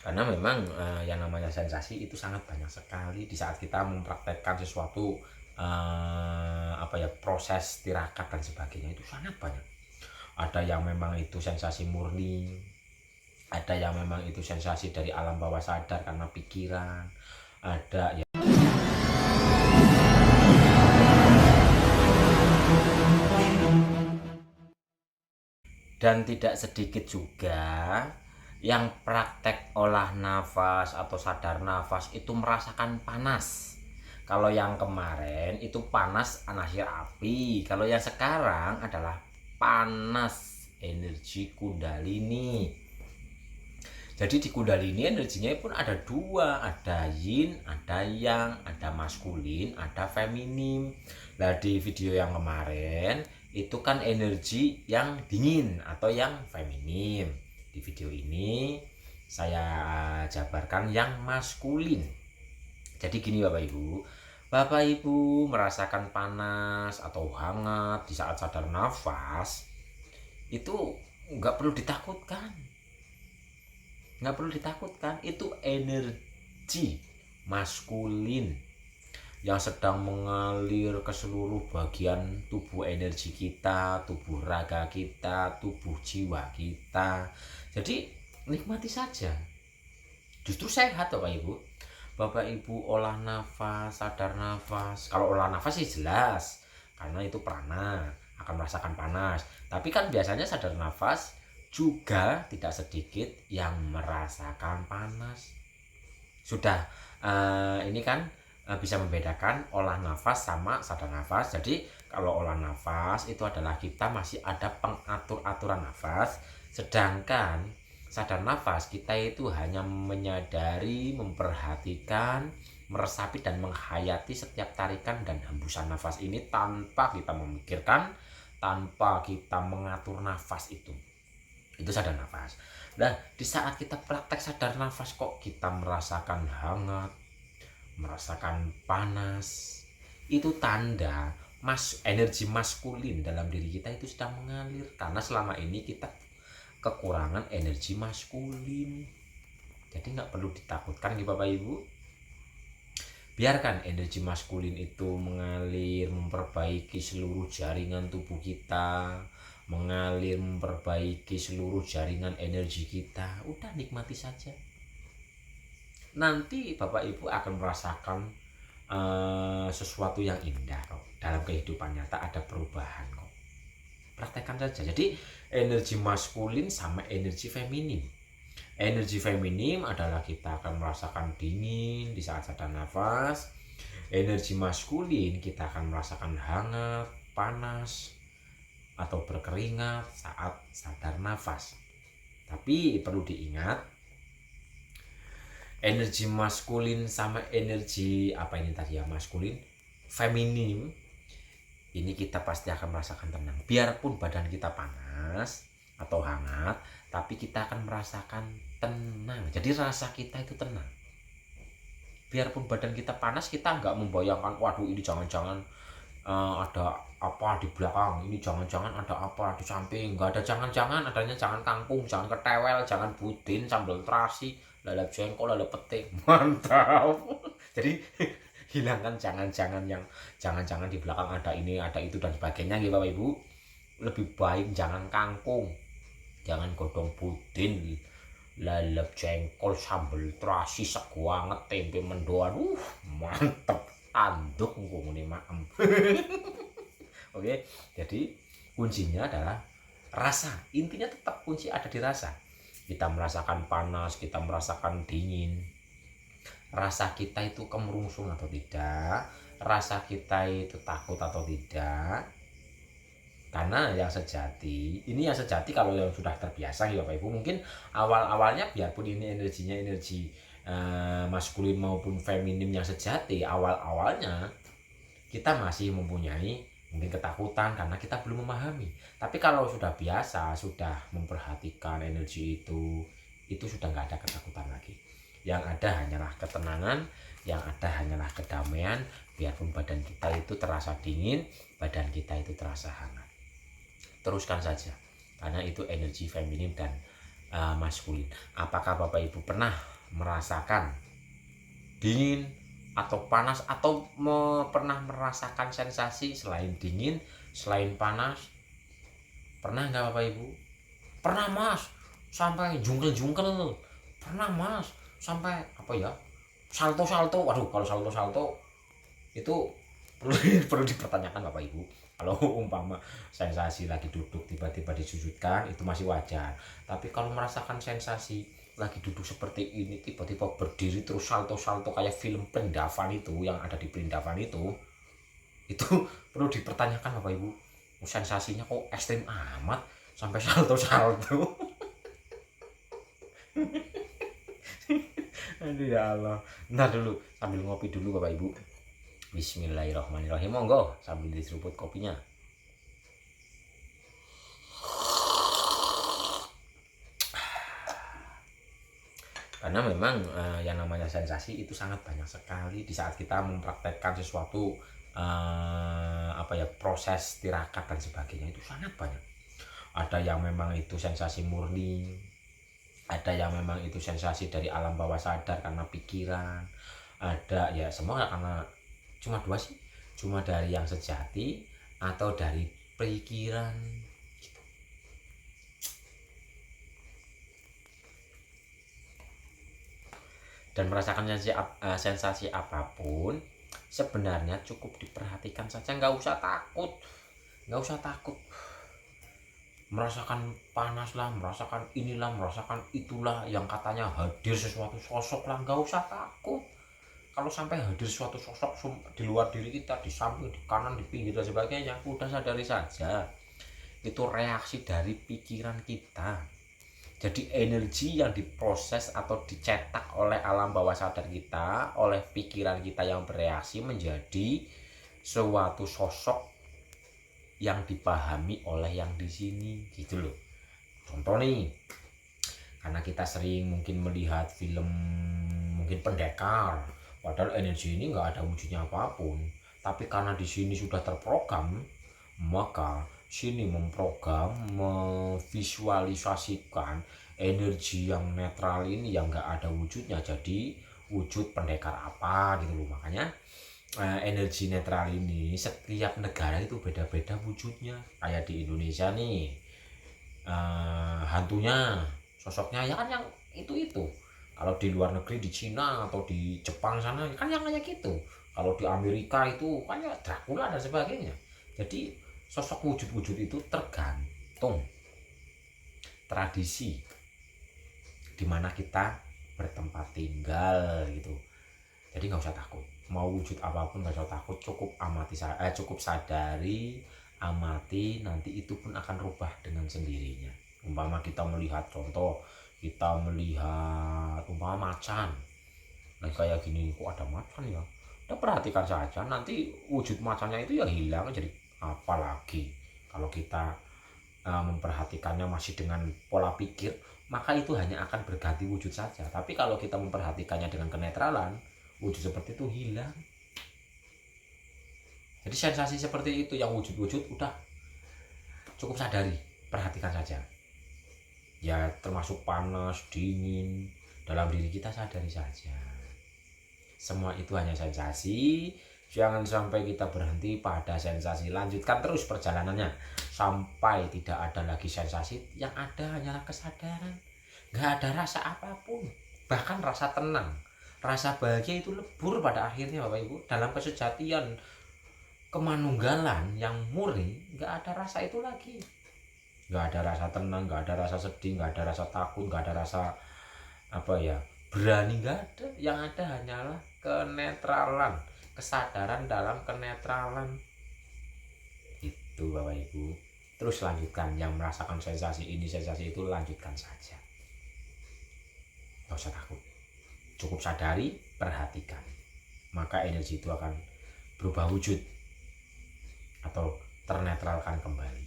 Karena memang, yang namanya sensasi itu sangat banyak sekali di saat kita mempraktekkan sesuatu, proses tirakat dan sebagainya itu sangat banyak. Ada yang memang itu sensasi murni, ada yang memang itu sensasi dari alam bawah sadar karena pikiran, ada ya dan tidak sedikit juga yang praktek olah nafas atau sadar nafas itu merasakan panas. Kalau yang kemarin itu panas anahir api, kalau yang sekarang adalah panas energi kundalini. Jadi di kundalini energinya pun ada dua, ada yin, ada yang, ada maskulin, ada feminim. Nah di video yang kemarin itu kan energi yang dingin atau yang feminim. Di video ini saya jabarkan yang maskulin. Jadi gini Bapak Ibu merasakan panas atau hangat di saat sadar nafas itu nggak perlu ditakutkan. Nggak perlu ditakutkan, itu energi maskulin yang sedang mengalir ke seluruh bagian tubuh energi kita, tubuh raga kita, tubuh jiwa kita. Jadi nikmati saja, justru sehat Bapak Ibu. Bapak Ibu olah nafas, sadar nafas. Kalau olah nafas sih jelas, karena itu prana, akan merasakan panas. Tapi kan biasanya sadar nafas juga tidak sedikit yang merasakan panas. Sudah ini kan bisa membedakan olah nafas sama sadar nafas. Jadi kalau olah nafas itu adalah kita masih ada pengatur-aturan nafas, sedangkan sadar nafas kita itu hanya menyadari, memperhatikan, meresapi dan menghayati setiap tarikan dan hembusan nafas ini tanpa kita memikirkan, tanpa kita mengatur nafas itu. Itu sadar nafas. Nah, di saat kita praktek sadar nafas kok kita merasakan hangat, merasakan panas. Itu tanda energi maskulin dalam diri kita itu sedang mengalir karena selama ini kita kekurangan energi maskulin. Jadi nggak perlu ditakutkan gitu Bapak Ibu. Biarkan energi maskulin itu mengalir, memperbaiki seluruh jaringan tubuh kita, mengalir, memperbaiki seluruh jaringan energi kita. Udah nikmati saja. Nanti Bapak Ibu akan merasakan sesuatu yang indah kok. Dalam kehidupan nyata ada perubahan kok. Praktekkan saja. Jadi energi maskulin sama energi feminim. Energi feminim adalah kita akan merasakan dingin di saat sadar nafas. Energi maskulin kita akan merasakan hangat, panas, atau berkeringat saat sadar nafas. Tapi perlu diingat, energi maskulin sama energi maskulin, feminim, ini kita pasti akan merasakan tenang. Biarpun badan kita panas atau hangat, tapi kita akan merasakan tenang. Jadi rasa kita itu tenang. Biarpun badan kita panas, kita nggak membayangkan, waduh ini jangan-jangan ada apa di belakang, ini jangan-jangan ada apa di samping. Nggak ada jangan-jangan, adanya jangan kangkung, jangan ketewel, jangan budin, sambal terasi, lalap jengkol, lalap petik. Mantap. Jadi hilangkan jangan-jangan di belakang ada ini ada itu dan sebagainya gitu Bapak Ibu. Lebih baik jangan kangkung, jangan godong budin, lalap jengkol, sambal terasi, sego anget, tempe mendoan. Mantep tanduk ngomongin maem. Oke, jadi kuncinya adalah rasa. Intinya tetap kunci ada di rasa. Kita merasakan panas, kita merasakan dingin, rasa kita itu kemerungsung atau tidak, rasa kita itu takut atau tidak. Karena yang sejati, ini yang sejati kalau yang sudah terbiasa ya Bapak Ibu, mungkin awal-awalnya biarpun ini energinya energi maskulin maupun feminim yang sejati, awal-awalnya kita masih mempunyai mungkin ketakutan karena kita belum memahami. Tapi kalau sudah biasa, sudah memperhatikan energi itu sudah nggak ada ketakutan lagi. Yang ada hanyalah ketenangan, yang ada hanyalah kedamaian. Biarpun badan kita itu terasa dingin, badan kita itu terasa hangat. Teruskan saja, karena itu energi feminim dan maskulin. Apakah Bapak Ibu pernah merasakan dingin atau panas, atau pernah merasakan sensasi selain dingin, selain panas? Pernah nggak Bapak Ibu? Pernah Mas, sampai jungkel-jungkel. Pernah Mas, sampai apa ya, salto-salto. Waduh, kalau salto-salto itu perlu perlu dipertanyakan Bapak Ibu. Kalau umpama sensasi lagi duduk tiba-tiba disujudkan itu masih wajar, tapi kalau merasakan sensasi lagi duduk seperti ini tiba-tiba berdiri terus salto-salto kayak film Perindavan itu, yang ada di Perindavan itu perlu dipertanyakan Bapak Ibu. Sensasinya kok ekstrim amat sampai salto-salto. Aduh ya Allah. Ntar dulu, sambil ngopi dulu Bapak Ibu. Bismillahirrahmanirrahim. Monggo sambil diseruput kopinya. Karena memang yang namanya sensasi itu sangat banyak sekali di saat kita mempraktekkan sesuatu, proses tirakat dan sebagainya, itu sangat banyak. Ada yang memang itu sensasi murni, ada yang memang itu sensasi dari alam bawah sadar karena pikiran, ada ya semua karena cuma dua sih, cuma dari yang sejati atau dari pikiran gitu. Dan merasakan sensasi apapun sebenarnya cukup diperhatikan saja, nggak usah takut, nggak usah takut. Merasakan panas lah, merasakan inilah, merasakan itulah, yang katanya hadir sesuatu sosok lah, nggak usah takut. Kalau sampai hadir suatu sosok di luar diri kita, di samping, di kanan, di pinggir dan sebagainya, udah sadari saja itu reaksi dari pikiran kita. Jadi energi yang diproses atau dicetak oleh alam bawah sadar kita, oleh pikiran kita yang bereaksi menjadi suatu sosok yang dipahami oleh yang di sini gitu loh. Contoh nih, karena kita sering mungkin melihat film mungkin pendekar, padahal energi ini nggak ada wujudnya apapun, tapi karena di sini sudah terprogram, maka sini memprogram, memvisualisasikan energi yang netral ini yang nggak ada wujudnya jadi wujud pendekar apa gitu loh. Makanya energi netral ini setiap negara itu beda-beda wujudnya. Kayak di Indonesia nih, hantunya sosoknya ya kan yang itu. Kalau di luar negeri, di Cina atau di Jepang sana kan yang kayak gitu. Kalau di Amerika itu kan ya Dracula dan sebagainya. Jadi sosok wujud-wujud itu tergantung tradisi di mana kita bertempat tinggal gitu. Jadi nggak usah takut, mau wujud apapun nggak usah takut, cukup sadari, amati, nanti itu pun akan rubah dengan sendirinya. Umpama kita melihat contoh, kita melihat umpama macan, nah kayak gini kok ada macan ya, udah perhatikan saja, nanti wujud macannya itu ya hilang jadi apa lagi. Kalau kita memperhatikannya masih dengan pola pikir, maka itu hanya akan berganti wujud saja. Tapi kalau kita memperhatikannya dengan kenetralan, wujud seperti itu hilang. Jadi sensasi seperti itu yang wujud-wujud udah cukup sadari, perhatikan saja. Ya termasuk panas, dingin, dalam diri kita sadari saja. Semua itu hanya sensasi. Jangan sampai kita berhenti pada sensasi, lanjutkan terus perjalanannya sampai tidak ada lagi sensasi, yang ada hanyalah kesadaran. Gak ada rasa apapun, bahkan rasa tenang, rasa bahagia itu lebur pada akhirnya Bapak Ibu. Dalam kesejatian kemanunggalan yang murni, gak ada rasa itu lagi. Gak ada rasa tenang, gak ada rasa sedih, gak ada rasa takut, gak ada rasa berani, gak ada. Yang ada hanyalah kenetralan, kesadaran dalam kenetralan itu Bapak Ibu. Terus lanjutkan, yang merasakan sensasi ini sensasi itu lanjutkan saja, gak usah takut, cukup sadari, perhatikan, maka energi itu akan berubah wujud atau ternetralkan kembali.